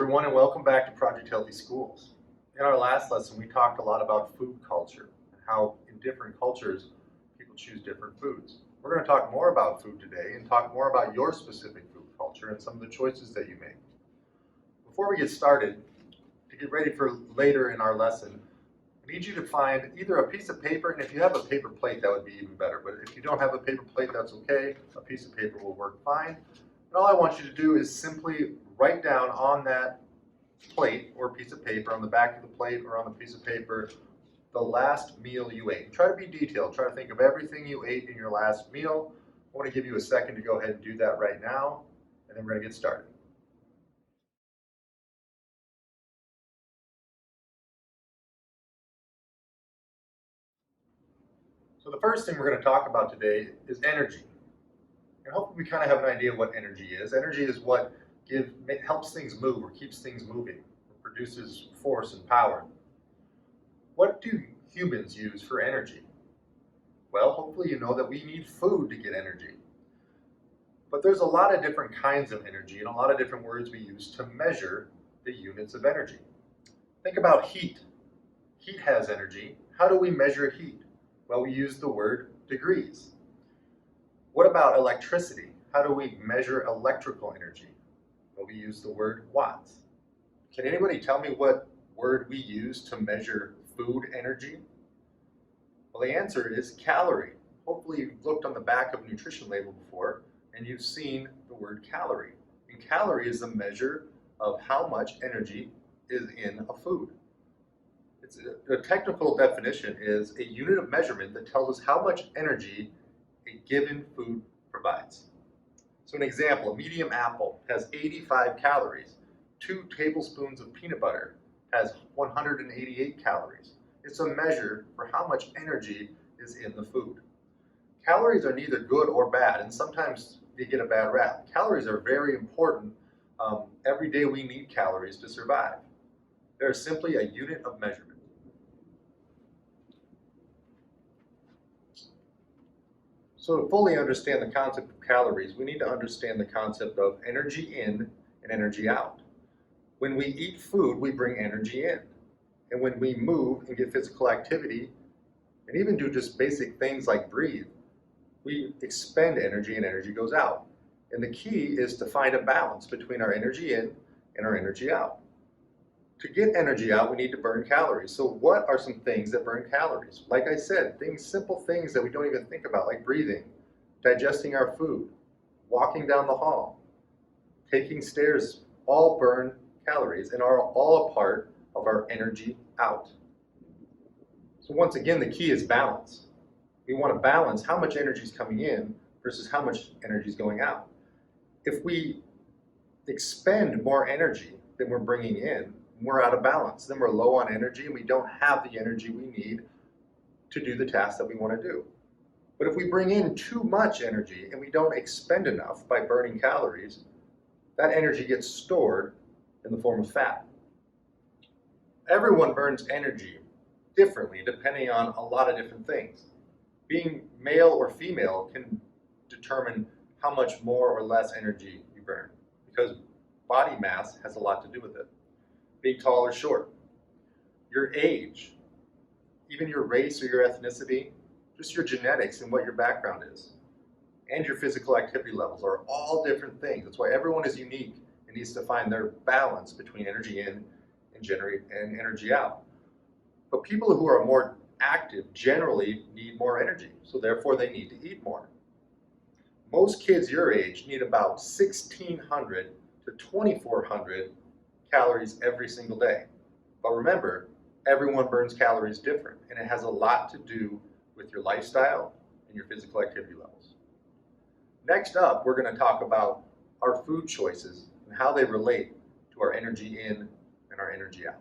everyone, and welcome back to Project Healthy Schools. In our last lesson, we talked a lot about food culture and how in different cultures people choose different foods. We're going to talk more about food today and talk more about your specific food culture and some of the choices that you make. Before we get started, to get ready for later in our lesson, I need you to find either a piece of paper, and if you have a paper plate, that would be even better. But if you don't have a paper plate, that's okay. A piece of paper will work fine. And all I want you to do is simply write down on that plate or piece of paper, on the back of the plate or on the piece of paper, the last meal you ate. Try to be detailed. Try to think of everything you ate in your last meal. I want to give you a second to go ahead and do that right now, and then we're going to get started. So the first thing we're going to talk about today is energy. And hopefully we kind of have an idea of what energy is. Energy is what helps things move or keeps things moving, or produces force and power. What do humans use for energy? Well, hopefully you know that we need food to get energy. But there's a lot of different kinds of energy and a lot of different words we use to measure the units of energy. Think about heat. Heat has energy. How do we measure heat? Well, we use the word degrees. What about electricity? How do we measure electrical energy? Well, we use the word watts. Can anybody tell me what word we use to measure food energy? Well, the answer is calorie. Hopefully you've looked on the back of a nutrition label before and you've seen the word calorie. And calorie is a measure of how much energy is in a food. A technical definition is a unit of measurement that tells us how much energy a given food provides. So an example, a medium apple has 85 calories. 2 tablespoons of peanut butter has 188 calories. It's a measure for how much energy is in the food. Calories are neither good or bad, and sometimes they get a bad rap. Calories are very important. Every day we need calories to survive. They're simply a unit of measurement. So to fully understand the concept of calories, we need to understand the concept of energy in and energy out. When we eat food, we bring energy in. And when we move and get physical activity, and even do just basic things like breathe, we expend energy and energy goes out. And the key is to find a balance between our energy in and our energy out. To get energy out, we need to burn calories. So what are some things that burn calories? Like I said, simple things that we don't even think about, like breathing, digesting our food, walking down the hall, taking stairs, all burn calories and are all a part of our energy out. So once again, the key is balance. We want to balance how much energy is coming in versus how much energy is going out. If we expend more energy than we're bringing in, we're out of balance. Then we're low on energy and we don't have the energy we need to do the task that we want to do. But if we bring in too much energy and we don't expend enough by burning calories, that energy gets stored in the form of fat. Everyone burns energy differently depending on a lot of different things. Being male or female can determine how much more or less energy you burn because body mass has a lot to do with it. Being tall or short, your age, even your race or your ethnicity, just your genetics and what your background is, and your physical activity levels are all different things. That's why everyone is unique and needs to find their balance between energy in and energy out. But people who are more active generally need more energy, so therefore they need to eat more. Most kids your age need about 1,600 to 2,400 calories every single day. But remember, everyone burns calories different, and it has a lot to do with your lifestyle and your physical activity levels. Next up, we're going to talk about our food choices and how they relate to our energy in and our energy out.